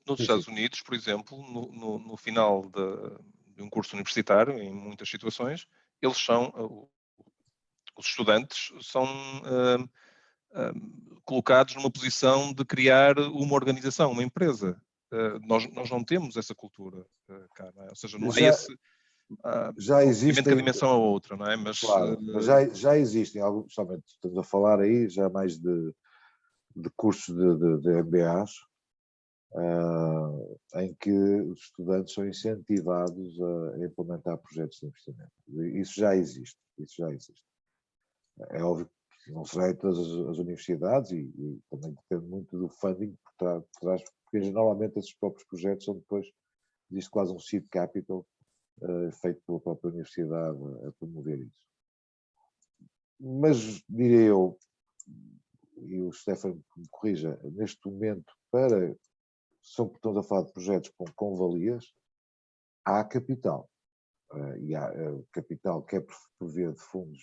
Nos Estados Unidos, por exemplo, no final de um curso universitário, em muitas situações, os estudantes são colocados numa posição de criar uma organização, uma empresa. Nós não temos essa cultura cá, não é? Ou seja, não há esse... já existem, que a dimensão é outra, não é? Mas, claro, mas já existem, somente estamos a falar aí já mais de cursos de MBAs, em que os estudantes são incentivados a implementar projetos de investimento. Isso já existe. É óbvio que não será em todas as universidades e também depende muito do funding por trás, porque normalmente esses próprios projetos são depois, existe quase um seed capital feito pela própria universidade a promover isso. Mas, diria eu, e o Stefano me corrija, neste momento, estamos a falar de projetos com valias, há capital. E há capital que é por via de fundos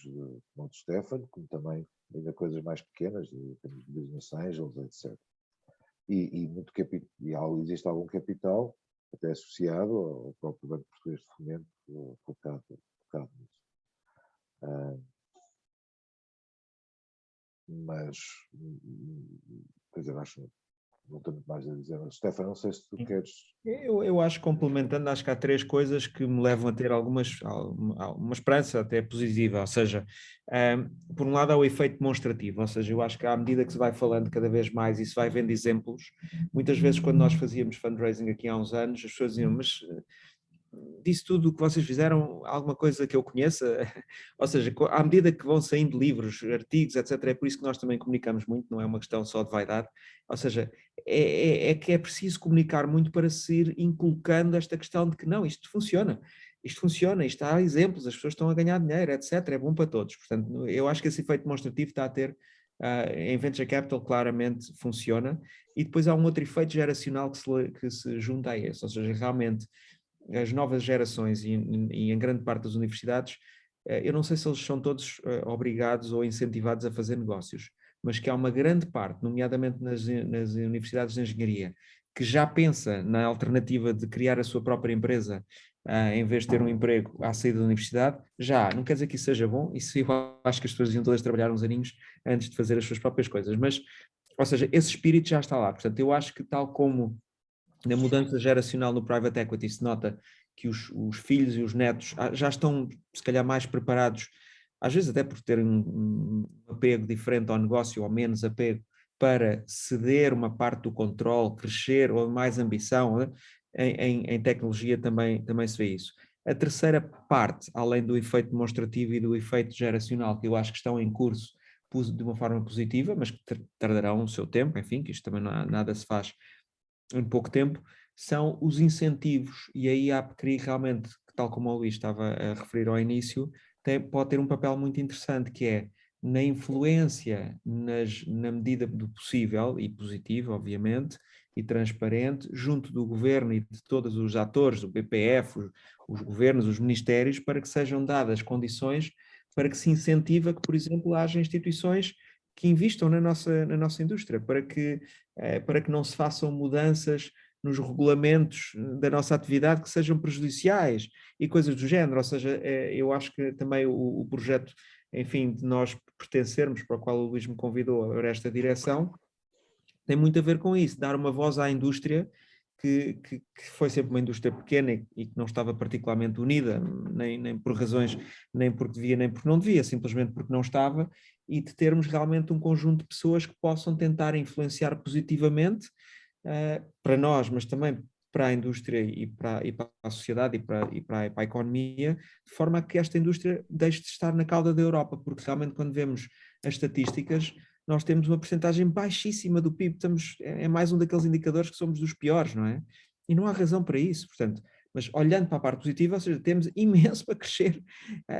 como o de Stefano, como também ainda coisas mais pequenas, de business angels, etc. E existe algum capital, até associado ao próprio Banco Português de Fomento, focado nisso. Mas, quer dizer, acho, não tenho muito mais a dizer. Stefano, não sei se tu queres... Eu acho, complementando, acho que há 3 coisas que me levam a ter alguma esperança até positiva, ou seja, por um lado há o efeito demonstrativo, ou seja, eu acho que à medida que se vai falando cada vez mais e se vai vendo exemplos, muitas vezes quando nós fazíamos fundraising aqui há uns anos, as pessoas diziam, mas disso tudo o que vocês fizeram, alguma coisa que eu conheça? Ou seja, à medida que vão saindo livros, artigos, etc., é por isso que nós também comunicamos muito, não é uma questão só de vaidade, ou seja, é que é preciso comunicar muito para se ir inculcando esta questão de que não, isto funciona, isto há exemplos, as pessoas estão a ganhar dinheiro, etc., é bom para todos. Portanto, eu acho que esse efeito demonstrativo está a ter, em Venture Capital claramente funciona, e depois há um outro efeito geracional que se junta a esse, ou seja, realmente as novas gerações e em grande parte das universidades, eu não sei se eles são todos obrigados ou incentivados a fazer negócios, mas que há uma grande parte, nomeadamente nas universidades de engenharia, que já pensa na alternativa de criar a sua própria empresa em vez de ter um emprego à saída da universidade, não quer dizer que isso seja bom, isso eu acho que as pessoas iam todas trabalhar uns aninhos antes de fazer as suas próprias coisas, mas, ou seja, esse espírito já está lá, portanto eu acho que tal como na mudança geracional no private equity se nota que os filhos e os netos já estão, se calhar, mais preparados, às vezes até por terem um apego diferente ao negócio ou menos apego, para ceder uma parte do controle, crescer ou mais ambição, né? Em tecnologia também se vê isso. A terceira parte, além do efeito demonstrativo e do efeito geracional, que eu acho que estão em curso de uma forma positiva, mas que tardarão o seu tempo, enfim, que isto também nada se faz em pouco tempo, são os incentivos, e aí a APCRI realmente, tal como o Luís estava a referir ao início, pode ter um papel muito interessante, que é na influência, na medida do possível, e positivo, obviamente, e transparente, junto do governo e de todos os atores, o BPF, os governos, os ministérios, para que sejam dadas condições para que se incentiva que, por exemplo, haja instituições que investam na nossa indústria, para que não se façam mudanças nos regulamentos da nossa atividade que sejam prejudiciais e coisas do género. Ou seja, eu acho que também o projeto, enfim, de nós pertencermos, para o qual o Luís me convidou para esta direção, tem muito a ver com isso, dar uma voz à indústria que foi sempre uma indústria pequena e que não estava particularmente unida, nem por razões, nem porque devia, nem porque não devia, simplesmente porque não estava, e de termos realmente um conjunto de pessoas que possam tentar influenciar positivamente para nós, mas também para a indústria e para a sociedade e para a economia, de forma a que esta indústria deixe de estar na cauda da Europa, porque realmente quando vemos as estatísticas, nós temos uma percentagem baixíssima do PIB, é mais um daqueles indicadores que somos dos piores, não é? E não há razão para isso, portanto, mas olhando para a parte positiva, ou seja, temos imenso para crescer,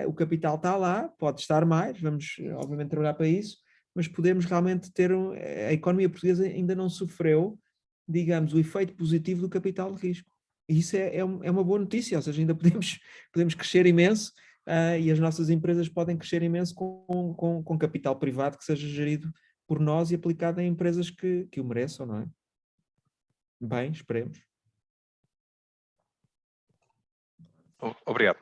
o capital está lá, pode estar mais, vamos obviamente trabalhar para isso, mas podemos realmente ter, a economia portuguesa ainda não sofreu, digamos, o efeito positivo do capital de risco. E isso é uma boa notícia, ou seja, ainda podemos crescer imenso, e as nossas empresas podem crescer imenso com capital privado que seja gerido por nós e aplicado em empresas que o mereçam, não é? Bem, esperemos. Obrigado.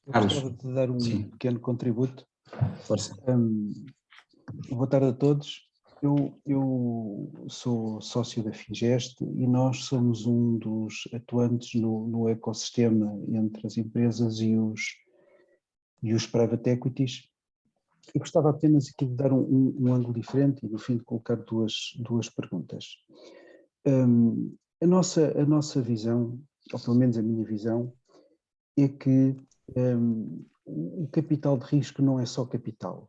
Eu gostava de dar um pequeno contributo. Força. Boa tarde a todos. Eu sou sócio da Fingest e nós somos um dos atuantes no ecossistema entre as empresas e os private equities, Eu gostava apenas aqui de dar um ângulo diferente e, no fim, de colocar duas perguntas. A nossa visão, ou pelo menos a minha visão, é que o capital de risco não é só capital,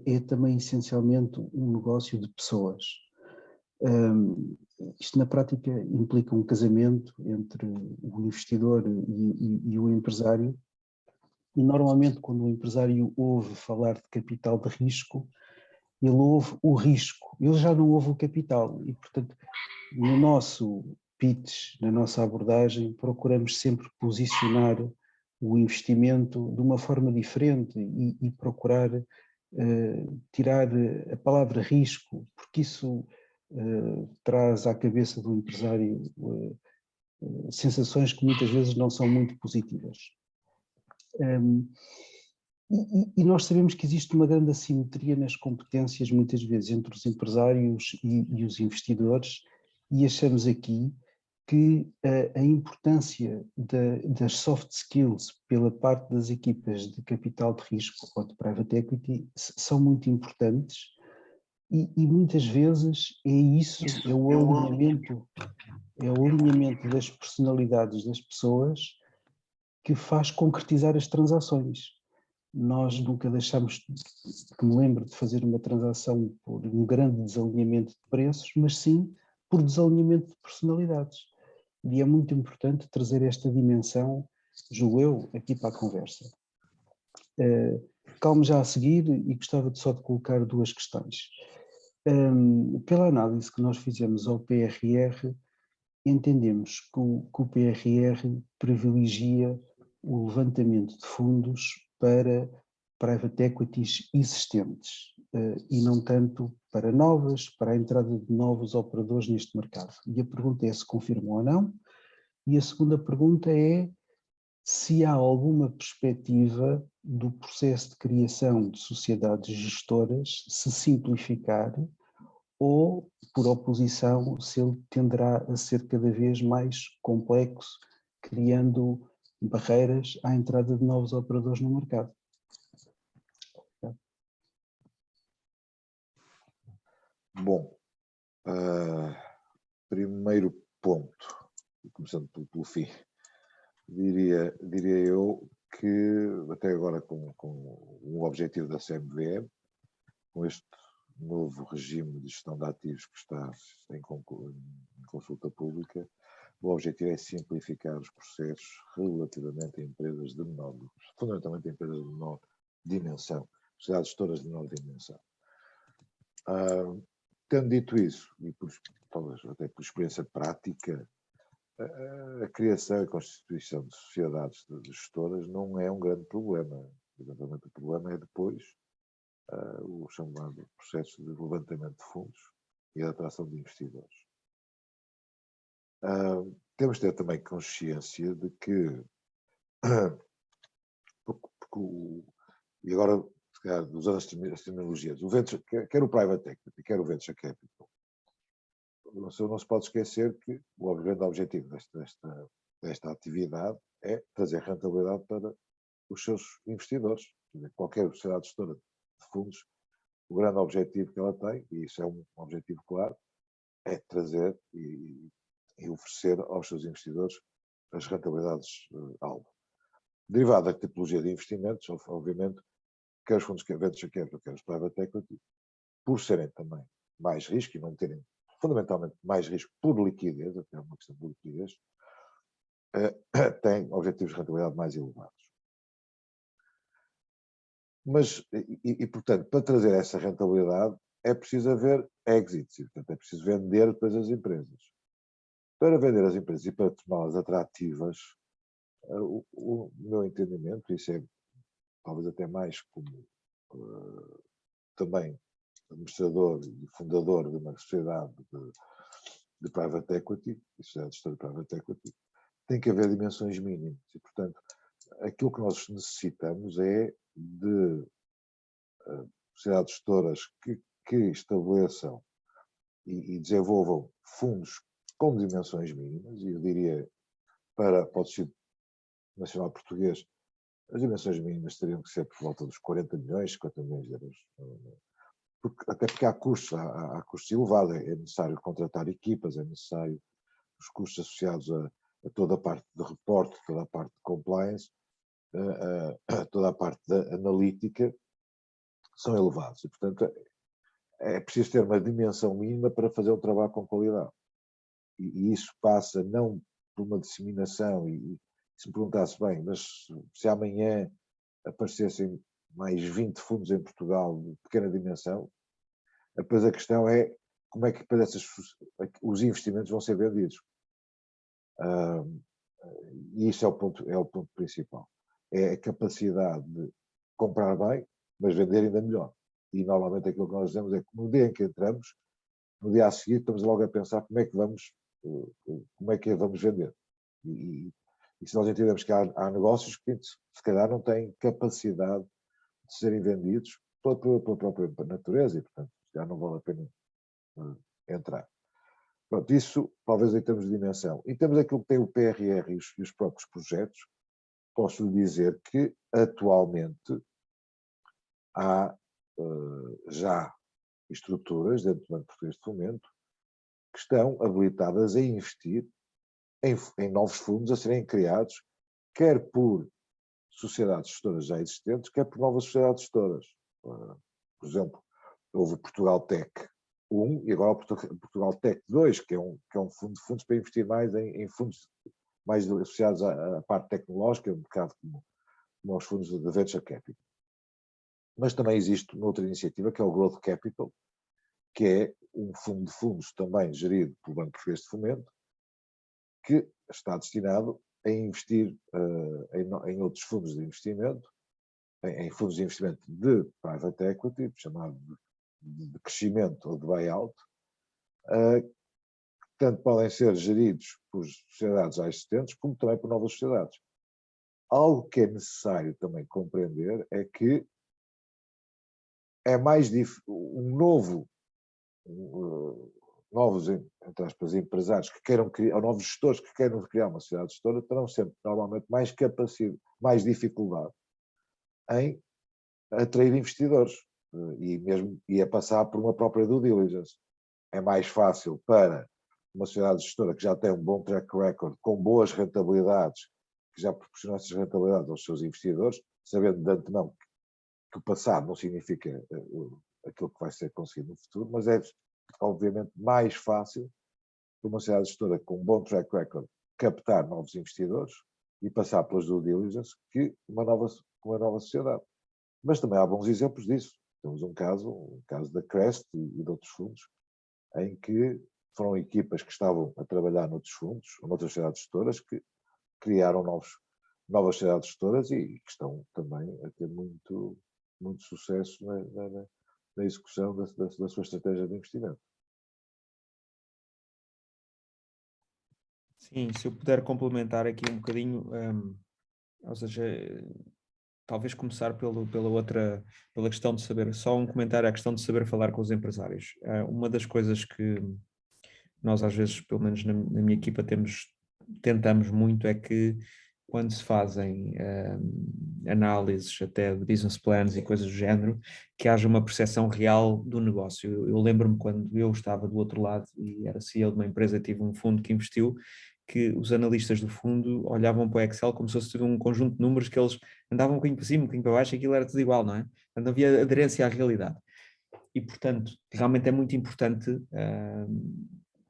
é também essencialmente um negócio de pessoas. Isto na prática implica um casamento entre o investidor e o empresário, e normalmente quando o empresário ouve falar de capital de risco, ele ouve o risco, ele já não ouve o capital, e portanto no nosso pitch, na nossa abordagem, procuramos sempre posicionar o investimento de uma forma diferente e procurar tirar a palavra risco, porque isso traz à cabeça do empresário sensações que muitas vezes não são muito positivas. E nós sabemos que existe uma grande assimetria nas competências, muitas vezes, entre os empresários e os investidores, e achamos aqui que a importância das soft skills pela parte das equipas de capital de risco ou de private equity são muito importantes, e muitas vezes é o alinhamento das personalidades das pessoas que faz concretizar as transações. Nós nunca deixamos, que me lembro, de fazer uma transação por um grande desalinhamento de preços, mas sim por desalinhamento de personalidades. E é muito importante trazer esta dimensão, julgo eu, aqui para a conversa. Calmo já a seguir e gostava só de colocar duas questões. Pela análise que nós fizemos ao PRR, entendemos que o PRR privilegia o levantamento de fundos para private equities existentes e não tanto para novas, para a entrada de novos operadores neste mercado. E a pergunta é se confirma ou não. E a segunda pergunta é se há alguma perspectiva do processo de criação de sociedades gestoras se simplificar ou, por oposição, se ele tenderá a ser cada vez mais complexo, criando barreiras à entrada de novos operadores no mercado. Bom, primeiro ponto, começando pelo fim, diria eu que até agora com o objetivo da CMVM, com este novo regime de gestão de ativos que está em consulta pública, o objetivo é simplificar os processos relativamente a empresas de menor, fundamentalmente a empresas de menor dimensão, sociedades todas de menor dimensão. Tendo dito isso, e talvez até por experiência prática, a criação e constituição de sociedades de gestoras não é um grande problema. Eventualmente o problema é depois o chamado processo de levantamento de fundos e a atração de investidores. Temos de ter também consciência de que, e agora, se calhar, usando as terminologias, quer o private equity, quer o venture capital, não se pode esquecer que o grande objetivo desta atividade é trazer rentabilidade para os seus investidores. Qualquer sociedade gestora de fundos, o grande objetivo que ela tem, e isso é um objetivo claro, é trazer e oferecer aos seus investidores as rentabilidades alvo. Derivado da tipologia de investimentos, obviamente, quer os fundos venture capital, quer os private equity, por serem também mais risco e não terem fundamentalmente mais risco por liquidez, até uma questão de liquidez, têm objetivos de rentabilidade mais elevados. Mas, portanto, para trazer essa rentabilidade é preciso haver exits, portanto, é preciso vender depois as empresas. Para vender as empresas e para torná-las atrativas, o meu entendimento, isso é talvez até mais como também administrador e fundador de uma sociedade de private equity, sociedade de gestora de private equity, tem que haver dimensões mínimas e, portanto, aquilo que nós necessitamos é de sociedades gestoras que estabeleçam e desenvolvam fundos com dimensões mínimas, e eu diria para o tecido nacional português As dimensões mínimas teriam que ser por volta dos 40 milhões, 50 milhões de euros. Até porque há custos, há custos elevados, é necessário contratar equipas, é necessário os custos associados a toda a parte de reporte, toda a parte de compliance, toda a parte da analítica, são elevados. E, portanto, é preciso ter uma dimensão mínima para fazer um trabalho com qualidade. E isso passa não por uma disseminação, e se me perguntasse bem, mas se amanhã aparecessem mais 20 fundos em Portugal de pequena dimensão, depois a questão é como é que os investimentos vão ser vendidos. E isso é o ponto principal. É a capacidade de comprar bem, mas vender ainda melhor. E normalmente aquilo que nós dizemos é que no dia em que entramos, no dia a seguir estamos logo a pensar como é que vamos vender. E se nós entendemos que há negócios que se calhar não têm capacidade de serem vendidos pela própria natureza e, portanto, já não vale a pena entrar. Pronto, isso talvez em termos de dimensão. Em termos daquilo que tem o PRR e os próprios projetos, posso lhe dizer que atualmente há já estruturas dentro do Banco Português de Fomento que estão habilitadas a investir em novos fundos a serem criados, quer por sociedades gestoras já existentes, quer por novas sociedades gestoras. Por exemplo, houve o Portugal Tech 1 e agora o Portugal Tech 2, que é um fundo de fundos para investir mais em fundos mais associados à parte tecnológica, um bocado como aos fundos de Venture Capital. Mas também existe uma outra iniciativa, que é o Growth Capital, que é um fundo de fundos também gerido pelo Banco Português de Fomento, que está destinado a investir em outros fundos de investimento, em fundos de investimento de private equity, chamado de crescimento ou de buyout, que tanto podem ser geridos por sociedades já existentes, como também por novas sociedades. Algo que é necessário também compreender é que é mais novos, entre aspas, empresários que queiram criar, ou novos gestores que queiram criar uma sociedade gestora, terão sempre, normalmente, mais capacidade, mais dificuldade em atrair investidores e a passar por uma própria due diligence. É mais fácil para uma sociedade gestora que já tem um bom track record, com boas rentabilidades, que já proporciona essas rentabilidades aos seus investidores, sabendo de antemão que o passado não significa aquilo que vai ser conseguido no futuro, mas é obviamente mais fácil para uma sociedade gestora com um bom track record captar novos investidores e passar pelas due diligence que uma nova sociedade. Mas também há bons exemplos disso. Temos um caso da Crest e de outros fundos, em que foram equipas que estavam a trabalhar noutros fundos, ou noutras sociedades gestoras, que criaram novas sociedades gestoras e que estão também a ter muito sucesso na execução da sua estratégia de investimento. Sim, se eu puder complementar aqui um bocadinho, ou seja, talvez começar pela questão de saber, só um comentário à questão de saber falar com os empresários. Uma das coisas que nós às vezes, pelo menos na minha equipa, tentamos muito é que quando se fazem análises até de business plans e coisas do género, que haja uma percepção real do negócio. Eu lembro-me quando eu estava do outro lado e era CEO de uma empresa, tive um fundo que investiu, que os analistas do fundo olhavam para o Excel como se fosse um conjunto de números que eles andavam um bocadinho para cima, um bocadinho para baixo, e aquilo era tudo igual, não é? Portanto, não havia aderência à realidade. E, portanto, realmente é muito importante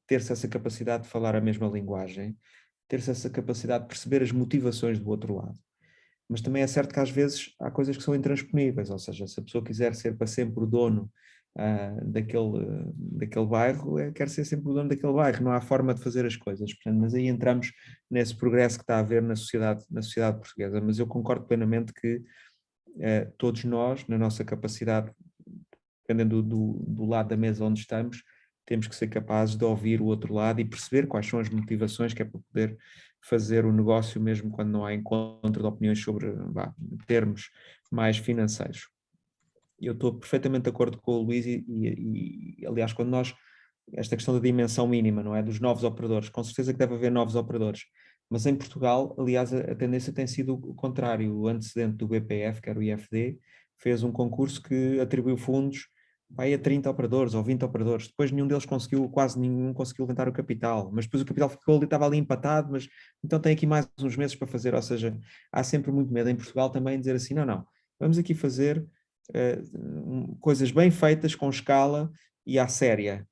ter-se essa capacidade de falar a mesma linguagem, ter-se essa capacidade de perceber as motivações do outro lado. Mas também é certo que às vezes há coisas que são intransponíveis, ou seja, se a pessoa quiser ser para sempre o dono daquele bairro, quer ser sempre o dono daquele bairro, não há forma de fazer as coisas. Portanto, mas aí entramos nesse progresso que está a haver na sociedade portuguesa. Mas eu concordo plenamente que todos nós, na nossa capacidade, dependendo do lado da mesa onde estamos, temos que ser capazes de ouvir o outro lado e perceber quais são as motivações que é para poder fazer o negócio, mesmo quando não há encontro de opiniões sobre termos mais financeiros. Eu estou perfeitamente de acordo com o Luís e aliás, quando esta questão da dimensão mínima, não é? Dos novos operadores, com certeza que deve haver novos operadores, Mas em Portugal, aliás, a tendência tem sido o contrário. O antecedente do BPF, que era o IFD, fez um concurso que atribuiu fundos vai a 30 operadores ou 20 operadores. Depois nenhum deles conseguiu, quase nenhum conseguiu levantar o capital. Mas depois o capital ficou, estava ali empatado, mas então tem aqui mais uns meses para fazer. Ou seja, há sempre muito medo em Portugal também de dizer assim, não, vamos aqui fazer coisas bem feitas, com escala e à séria.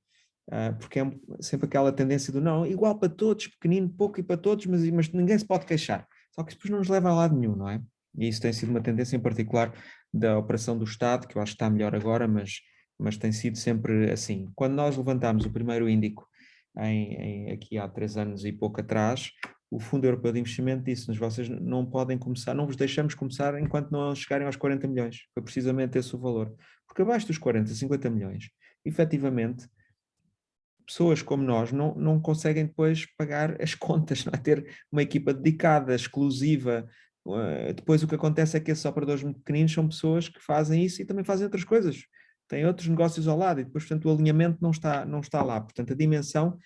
Porque é sempre aquela tendência do não, igual para todos, pequenino, pouco e para todos, mas ninguém se pode queixar. Só que isso depois não nos leva a lado nenhum, não é? E isso tem sido uma tendência em particular da operação do Estado, que eu acho que está melhor agora, mas tem sido sempre assim. Quando nós levantámos o primeiro índico aqui há 3 anos e pouco atrás, o Fundo Europeu de Investimento disse-nos, vocês não podem começar, não vos deixamos começar enquanto não chegarem aos 40 milhões. Foi precisamente esse o valor. Porque abaixo dos 40, 50 milhões, efetivamente, pessoas como nós não conseguem depois pagar as contas, não é? Ter uma equipa dedicada, exclusiva. Depois o que acontece é que esses operadores muito pequeninos são pessoas que fazem isso e também fazem outras coisas. Têm outros negócios ao lado e depois, portanto, o alinhamento não está lá. Portanto, a dimensão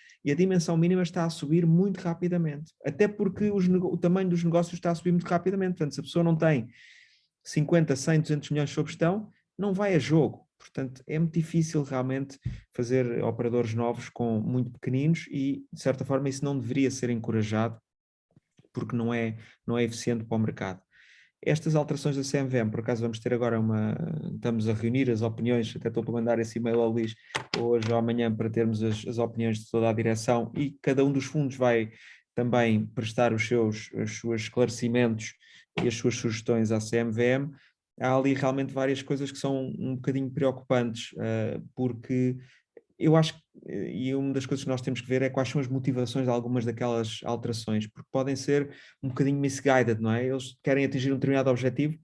mínima está a subir muito rapidamente. Até porque o tamanho dos negócios está a subir muito rapidamente. Portanto, se a pessoa não tem 50, 100, 200 milhões sob gestão, não vai a jogo. Portanto, é muito difícil realmente fazer operadores novos com muito pequeninos e, de certa forma, isso não deveria ser encorajado porque não é eficiente para o mercado. Estas alterações da CMVM, por acaso vamos ter agora estamos a reunir as opiniões, até estou para mandar esse e-mail ao Luís hoje ou amanhã para termos as opiniões de toda a direção e cada um dos fundos vai também prestar os seus esclarecimentos e as suas sugestões à CMVM. Há ali realmente várias coisas que são um bocadinho preocupantes, porque eu acho que, e uma das coisas que nós temos que ver é quais são as motivações de algumas daquelas alterações, porque podem ser um bocadinho misguided, não é? Eles querem atingir um determinado objetivo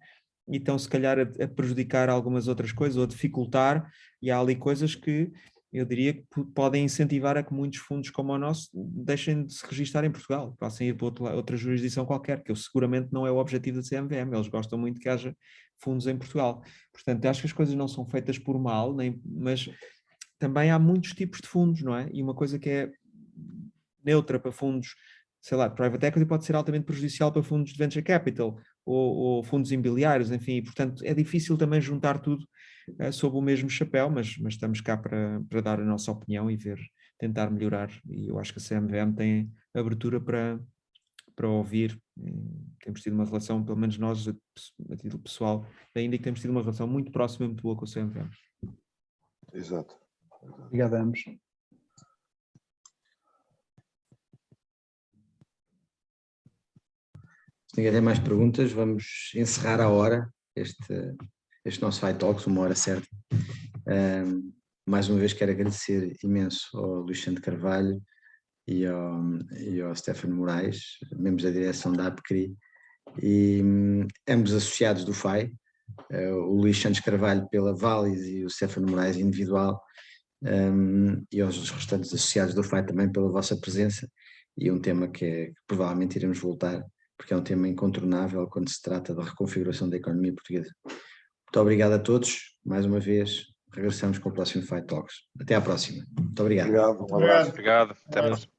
e estão se calhar a prejudicar algumas outras coisas ou a dificultar, e há ali coisas que eu diria que podem incentivar a que muitos fundos como o nosso deixem de se registar em Portugal, passem a ir para outra jurisdição qualquer, que seguramente não é o objetivo da CMVM, eles gostam muito que haja fundos em Portugal. Portanto, acho que as coisas não são feitas por mal, mas também há muitos tipos de fundos, não é? E uma coisa que é neutra para fundos, sei lá, private equity pode ser altamente prejudicial para fundos de venture capital ou fundos imobiliários, enfim, e, portanto é difícil também juntar tudo sob o mesmo chapéu, mas estamos cá para dar a nossa opinião e tentar melhorar, e eu acho que a CMVM tem abertura para ouvir. Temos tido uma relação, pelo menos nós, a título pessoal, ainda que temos tido uma relação muito próxima e muito boa com a CMVM. Exato. Obrigado a ambos. Se ninguém tem mais perguntas, vamos encerrar a hora este nosso Fight Talks, 1 hora certa. Mais uma vez quero agradecer imenso ao Luís Santos Carvalho e ao Stefano Moraes, membros da direção da APCRI, e ambos associados do FAI, o Luís Santos Carvalho pela Valis e o Stefano Moraes individual, e aos restantes associados do FAI também pela vossa presença, e um tema que provavelmente iremos voltar, porque é um tema incontornável quando se trata da reconfiguração da economia portuguesa. Muito obrigado a todos, mais uma vez, regressamos com o próximo Fight Talks. Até à próxima. Muito obrigado. Obrigado, um abraço. Obrigado, até a próxima.